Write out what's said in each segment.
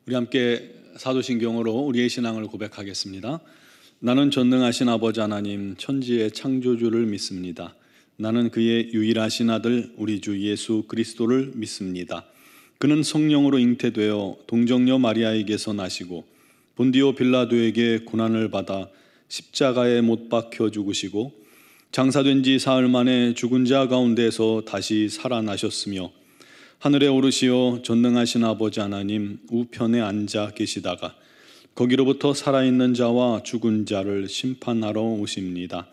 우리 함께 사도신경으로 우리의 신앙을 고백하겠습니다. 나는 전능하신 아버지 하나님 천지의 창조주를 믿습니다. 나는 그의 유일하신 아들 우리 주 예수 그리스도를 믿습니다. 그는 성령으로 잉태되어 동정녀 마리아에게서 나시고 본디오 빌라도에게 고난을 받아 십자가에 못 박혀 죽으시고 장사된 지 사흘 만에 죽은 자 가운데서 다시 살아나셨으며 하늘에 오르시어 전능하신 아버지 하나님 우편에 앉아 계시다가 거기로부터 살아있는 자와 죽은 자를 심판하러 오십니다.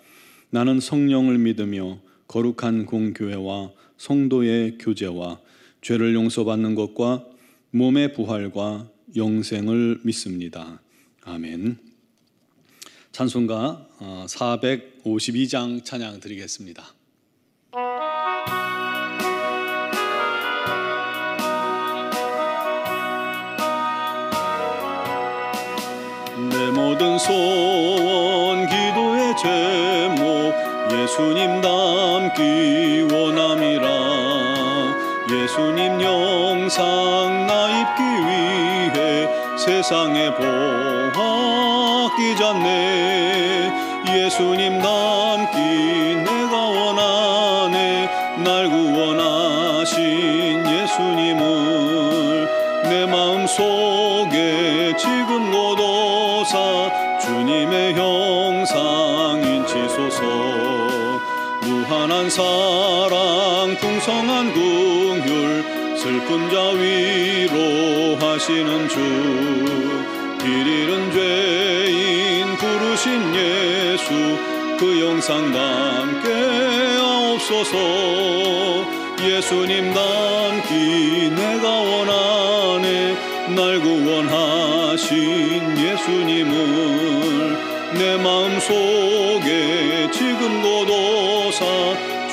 나는 성령을 믿으며 거룩한 공교회와 성도의 교제와 죄를 용서받는 것과 몸의 부활과 영생을 믿습니다. 아멘. 찬송가 452장 찬양 드리겠습니다. 내 모든 소원 기도의 제목 예수님 닮기 원함이라. 예수님 영상 나 입기 위해 세상에 보아 끼잖네. 예수님 닮기 내가 원하네. 날 구원하신 예수님을 내 마음속에 지금 고도사 주님의 형상 인치소서. 무한한 사랑 풍성한 긍휼 슬픈 자 위로하시는 주. 길 잃은 죄인 부르신 예수 그 영상 담게 하옵소서. 예수님 닮기 내가 원하네. 날 구원하신 예수님을 내 마음속에 지금 고도사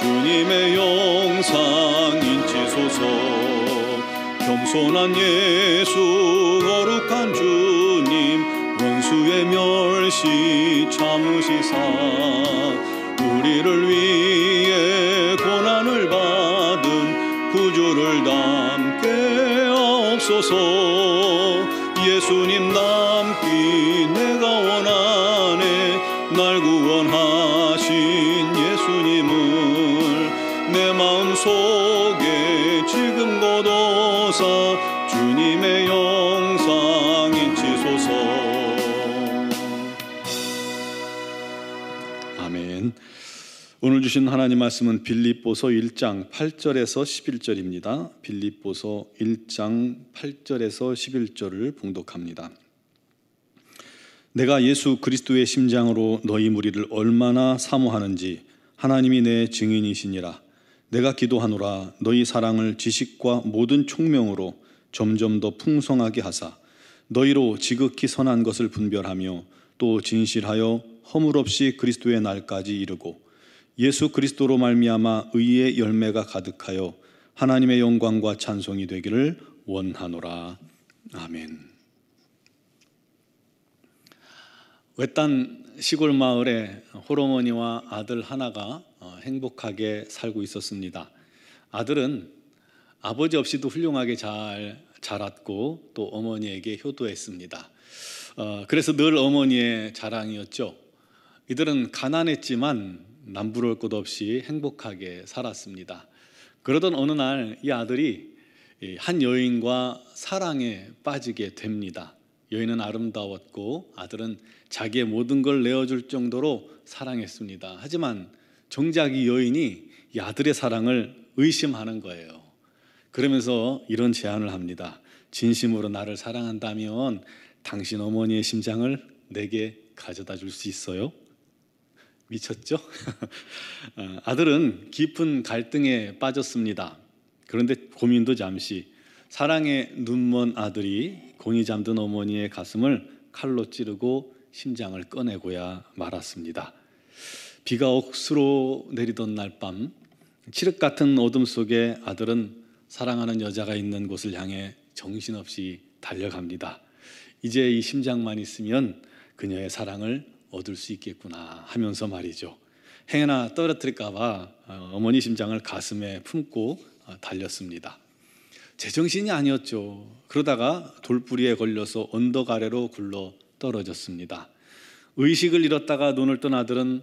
주님의 영상 인치소서. 겸손한 예수 거룩한 주님 원수의 멸시 참으시사 우리를 위해 고난을 받은 구주를 담게 하옵소서. 예수님 닮기 내가 원하네. 날 구원하신 예수님을 내 마음속에 지금 고도사 주님의 영상 인치소서. 아멘. 오늘 주신 하나님 말씀은 빌립보서 1장 8절에서 11절입니다. 빌립보서 1장 8절에서 11절을 봉독합니다. 내가 예수 그리스도의 심장으로 너희 무리를 얼마나 사모하는지 하나님이 내 증인이시니라. 내가 기도하노라. 너희 사랑을 지식과 모든 총명으로 점점 더 풍성하게 하사 너희로 지극히 선한 것을 분별하며 또 진실하여 허물 없이 그리스도의 날까지 이르고 예수 그리스도로 말미암아 의의 열매가 가득하여 하나님의 영광과 찬송이 되기를 원하노라. 아멘. 외딴 시골 마을에 홀어머니와 아들 하나가 행복하게 살고 있었습니다. 아들은 아버지 없이도 훌륭하게 잘 자랐고 또 어머니에게 효도했습니다. 그래서 늘 어머니의 자랑이었죠. 이들은 가난했지만 남부러울 것 없이 행복하게 살았습니다. 그러던 어느 날 이 아들이 한 여인과 사랑에 빠지게 됩니다. 여인은 아름다웠고 아들은 자기의 모든 걸 내어줄 정도로 사랑했습니다. 하지만 정작 이 여인이 이 아들의 사랑을 의심하는 거예요. 그러면서 이런 제안을 합니다. 진심으로 나를 사랑한다면 당신 어머니의 심장을 내게 가져다 줄 수 있어요? 미쳤죠? 아들은 깊은 갈등에 빠졌습니다. 그런데 고민도 잠시. 사랑에 눈먼 아들이 곤히 잠든 어머니의 가슴을 칼로 찌르고 심장을 꺼내고야 말았습니다. 비가 억수로 내리던 날 밤 칠흑 같은 어둠 속에 아들은 사랑하는 여자가 있는 곳을 향해 정신없이 달려갑니다. 이제 이 심장만 있으면 그녀의 사랑을 얻을 수 있겠구나 하면서 말이죠. 행여나 떨어뜨릴까 봐 어머니 심장을 가슴에 품고 달렸습니다. 제정신이 아니었죠. 그러다가 돌부리에 걸려서 언덕 아래로 굴러 떨어졌습니다. 의식을 잃었다가 눈을 뜬 아들은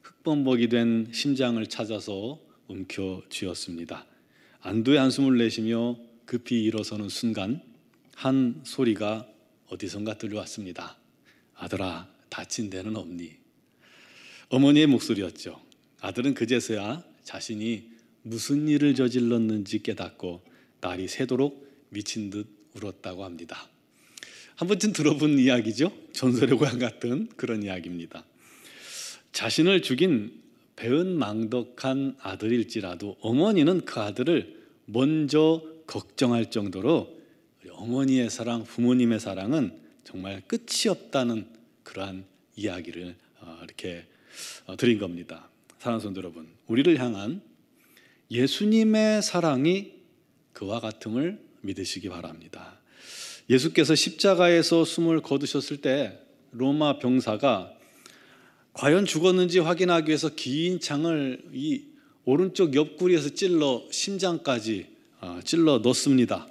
흙범벅이 된 심장을 찾아서 움켜쥐었습니다. 안도의 한숨을 내쉬며 급히 일어서는 순간 한 소리가 어디선가 들려왔습니다. 아들아, 다친 데는 없니? 어머니의 목소리였죠. 아들은 그제서야 자신이 무슨 일을 저질렀는지 깨닫고 날이 새도록 미친 듯 울었다고 합니다. 한 번쯤 들어본 이야기죠. 전설의 고향 같은 그런 이야기입니다. 자신을 죽인 배은망덕한 아들일지라도 어머니는 그 아들을 먼저 걱정할 정도로 어머니의 사랑, 부모님의 사랑은 정말 끝이 없다는 그러한 이야기를 이렇게 드린 겁니다. 사랑하는 성도 여러분, 우리를 향한 예수님의 사랑이 그와 같음을 믿으시기 바랍니다. 예수께서 십자가에서 숨을 거두셨을 때 로마 병사가 과연 죽었는지 확인하기 위해서 긴 창을 이 오른쪽 옆구리에서 찔러 심장까지 찔러 넣습니다.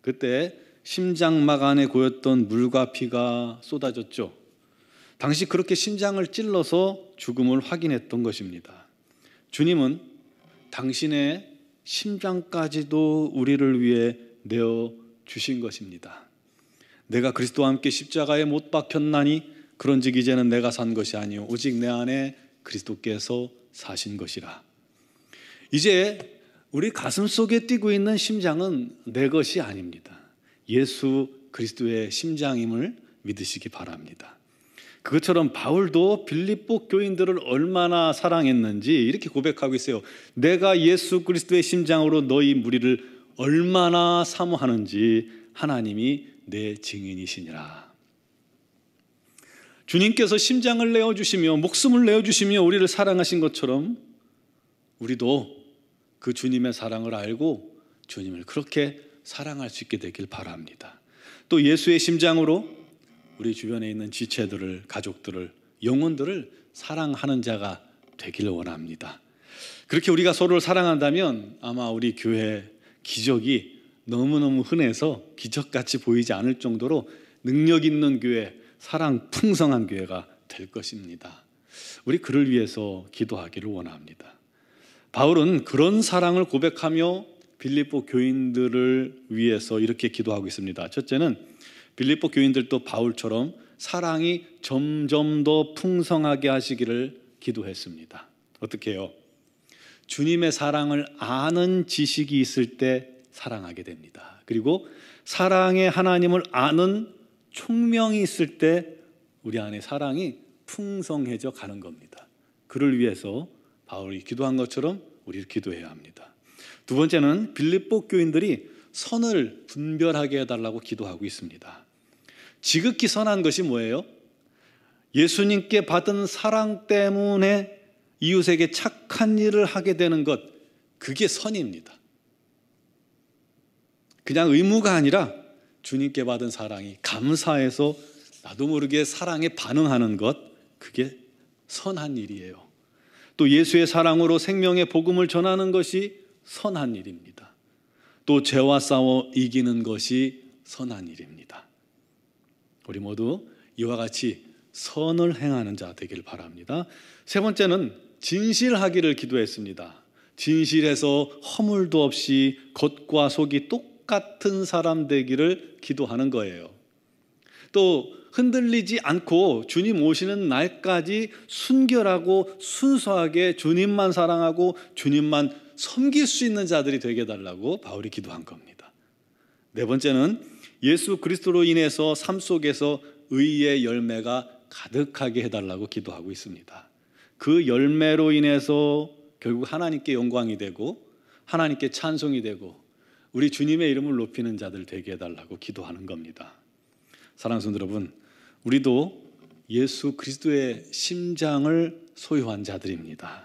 그때 심장막 안에 고였던 물과 피가 쏟아졌죠. 당시 그렇게 심장을 찔러서 죽음을 확인했던 것입니다. 주님은 당신의 심장까지도 우리를 위해 내어주신 것입니다. 내가 그리스도와 함께 십자가에 못 박혔나니 그런즉 이제는 내가 산 것이 아니요 오직 내 안에 그리스도께서 사신 것이라. 이제 우리 가슴 속에 뛰고 있는 심장은 내 것이 아닙니다. 예수 그리스도의 심장임을 믿으시기 바랍니다. 그것처럼 바울도 빌립보 교인들을 얼마나 사랑했는지 이렇게 고백하고 있어요. 내가 예수 그리스도의 심장으로 너희 무리를 얼마나 사모하는지 하나님이 내 증인이시니라. 주님께서 심장을 내어주시며 목숨을 내어주시며 우리를 사랑하신 것처럼 우리도 그 주님의 사랑을 알고 주님을 그렇게 사랑할 수 있게 되길 바랍니다. 또 예수의 심장으로 우리 주변에 있는 지체들을, 가족들을, 영혼들을 사랑하는 자가 되기를 원합니다. 그렇게 우리가 서로를 사랑한다면 아마 우리 교회 기적이 너무너무 흔해서 기적같이 보이지 않을 정도로 능력 있는 교회, 사랑 풍성한 교회가 될 것입니다. 우리 그를 위해서 기도하기를 원합니다. 바울은 그런 사랑을 고백하며 빌립보 교인들을 위해서 이렇게 기도하고 있습니다. 첫째는 빌립보 교인들도 바울처럼 사랑이 점점 더 풍성하게 하시기를 기도했습니다. 어떻게 해요? 주님의 사랑을 아는 지식이 있을 때 사랑하게 됩니다. 그리고 사랑의 하나님을 아는 총명이 있을 때 우리 안에 사랑이 풍성해져 가는 겁니다. 그를 위해서 바울이 기도한 것처럼 우리를 기도해야 합니다. 두 번째는 빌립보 교인들이 선을 분별하게 해달라고 기도하고 있습니다. 지극히 선한 것이 뭐예요? 예수님께 받은 사랑 때문에 이웃에게 착한 일을 하게 되는 것, 그게 선입니다. 그냥 의무가 아니라 주님께 받은 사랑이 감사해서 나도 모르게 사랑에 반응하는 것, 그게 선한 일이에요. 또 예수의 사랑으로 생명의 복음을 전하는 것이 선한 일입니다. 또 죄와 싸워 이기는 것이 선한 일입니다. 우리 모두 이와 같이 선을 행하는 자 되길 바랍니다. 세 번째는 진실하기를 기도했습니다. 진실해서 허물도 없이 겉과 속이 똑같은 사람 되기를 기도하는 거예요. 또 흔들리지 않고 주님 오시는 날까지 순결하고 순수하게 주님만 사랑하고 주님만 섬길 수 있는 자들이 되게 해달라고 바울이 기도한 겁니다. 네 번째는 예수 그리스도로 인해서 삶 속에서 의의 열매가 가득하게 해달라고 기도하고 있습니다. 그 열매로 인해서 결국 하나님께 영광이 되고 하나님께 찬송이 되고 우리 주님의 이름을 높이는 자들 되게 해달라고 기도하는 겁니다. 사랑하는 성도 여러분, 우리도 예수 그리스도의 심장을 소유한 자들입니다.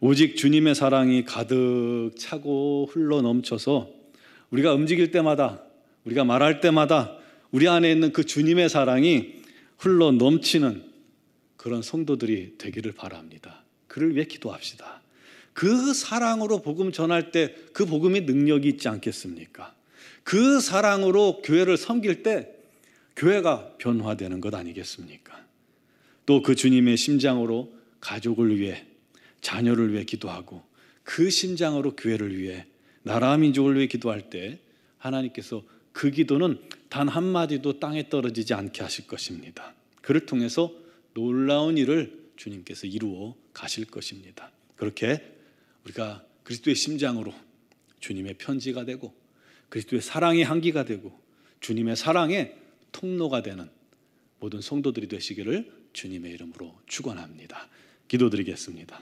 오직 주님의 사랑이 가득 차고 흘러 넘쳐서 우리가 움직일 때마다, 우리가 말할 때마다 우리 안에 있는 그 주님의 사랑이 흘러 넘치는 그런 성도들이 되기를 바랍니다. 그를 위해 기도합시다. 그 사랑으로 복음 전할 때 그 복음이 능력이 있지 않겠습니까? 그 사랑으로 교회를 섬길 때 교회가 변화되는 것 아니겠습니까? 또 그 주님의 심장으로 가족을 위해, 자녀를 위해 기도하고 그 심장으로 교회를 위해, 나라 민족을 위해 기도할 때 하나님께서 그 기도는 단 한마디도 땅에 떨어지지 않게 하실 것입니다. 그를 통해서 놀라운 일을 주님께서 이루어 가실 것입니다. 그렇게 우리가 그리스도의 심장으로 주님의 편지가 되고 그리스도의 사랑의 향기가 되고 주님의 사랑의 통로가 되는 모든 성도들이 되시기를 주님의 이름으로 축원합니다. 기도드리겠습니다.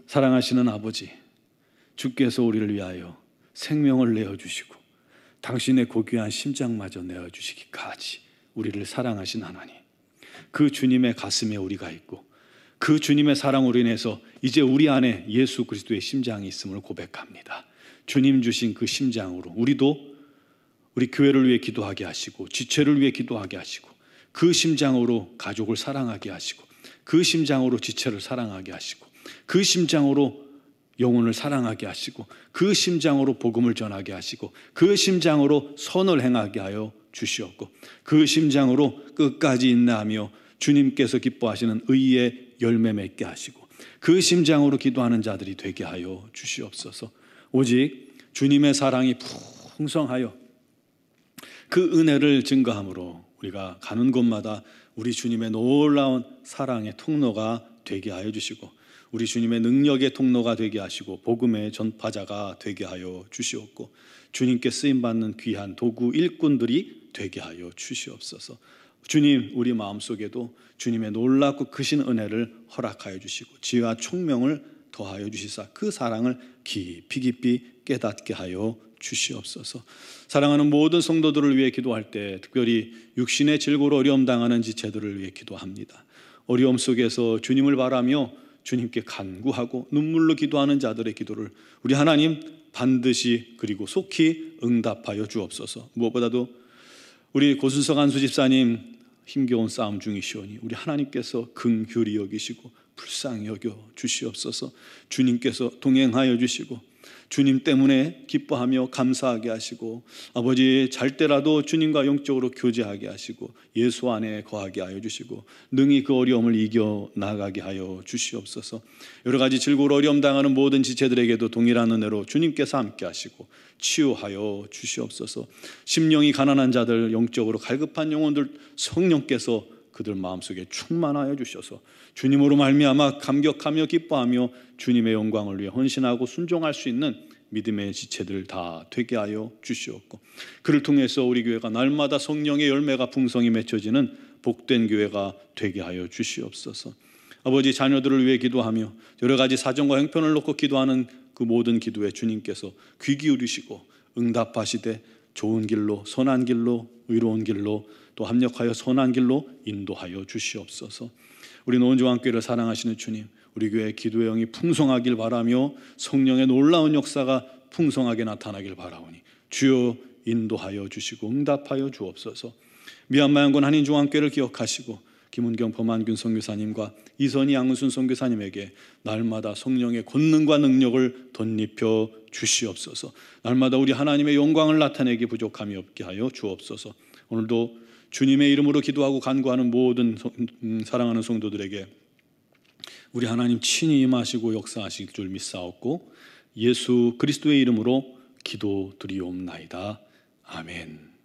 사랑하시는 아버지, 주께서 우리를 위하여 생명을 내어주시고 당신의 고귀한 심장마저 내어주시기까지 우리를 사랑하신 하나님, 그 주님의 가슴에 우리가 있고 그 주님의 사랑으로 인해서 이제 우리 안에 예수 그리스도의 심장이 있음을 고백합니다. 주님 주신 그 심장으로 우리도 우리 교회를 위해 기도하게 하시고 지체를 위해 기도하게 하시고 그 심장으로 가족을 사랑하게 하시고 그 심장으로 지체를 사랑하게 하시고 그 심장으로 영혼을 사랑하게 하시고 그 심장으로 복음을 전하게 하시고 그 심장으로 선을 행하게 하여 주시옵고 그 심장으로 끝까지 인내하며 주님께서 기뻐하시는 의의 열매 맺게 하시고 그 심장으로 기도하는 자들이 되게 하여 주시옵소서. 오직 주님의 사랑이 풍성하여 그 은혜를 증거함으로 우리가 가는 곳마다 우리 주님의 놀라운 사랑의 통로가 되게 하여 주시고 우리 주님의 능력의 통로가 되게 하시고 복음의 전파자가 되게 하여 주시옵고 주님께 쓰임받는 귀한 도구 일꾼들이 되게 하여 주시옵소서. 주님, 우리 마음속에도 주님의 놀랍고 크신 은혜를 허락하여 주시고 지혜와 총명을 더하여 주시사 그 사랑을 깊이 깨닫게 하여 주시옵소서. 사랑하는 모든 성도들을 위해 기도할 때 특별히 육신의 질고로 어려움 당하는 지체들을 위해 기도합니다. 어려움 속에서 주님을 바라며 주님께 간구하고 눈물로 기도하는 자들의 기도를 우리 하나님 반드시 그리고 속히 응답하여 주옵소서. 무엇보다도 우리 고순석 안수 집사님 힘겨운 싸움 중이시오니 우리 하나님께서 긍휼히 여기시고 불쌍히 여겨 주시옵소서. 주님께서 동행하여 주시고 주님 때문에 기뻐하며 감사하게 하시고 아버지 잘 때라도 주님과 영적으로 교제하게 하시고 예수 안에 거하게 하여 주시고 능히 그 어려움을 이겨나가게 하여 주시옵소서. 여러 가지 질고로 어려움 당하는 모든 지체들에게도 동일한 은혜로 주님께서 함께 하시고 치유하여 주시옵소서. 심령이 가난한 자들, 영적으로 갈급한 영혼들 성령께서 그들 마음속에 충만하여 주셔서 주님으로 말미암아 감격하며 기뻐하며 주님의 영광을 위해 헌신하고 순종할 수 있는 믿음의 지체들 다 되게 하여 주시옵고 그를 통해서 우리 교회가 날마다 성령의 열매가 풍성히 맺혀지는 복된 교회가 되게 하여 주시옵소서. 아버지, 자녀들을 위해 기도하며 여러 가지 사정과 형편을 놓고 기도하는 그 모든 기도에 주님께서 귀 기울이시고 응답하시되 좋은 길로, 선한 길로, 의로운 길로 또 합력하여 선한 길로 인도하여 주시옵소서. 우리 노원중앙교회를 사랑하시는 주님, 우리 교회의 기도의 영이 풍성하길 바라며 성령의 놀라운 역사가 풍성하게 나타나길 바라오니 주여 인도하여 주시고 응답하여 주옵소서. 미얀마 양군 한인중앙교회를 기억하시고 김은경 범한균 선교사님과 이선희 양은순 선교사님에게 날마다 성령의 권능과 능력을 덧입혀 주시옵소서. 날마다 우리 하나님의 영광을 나타내기 부족함이 없게 하여 주옵소서. 오늘도 주님의 이름으로 기도하고 간구하는 모든 사랑하는 성도들에게 우리 하나님 친히 임하시고 역사하실 줄 믿사옵고 예수 그리스도의 이름으로 기도드리옵나이다. 아멘.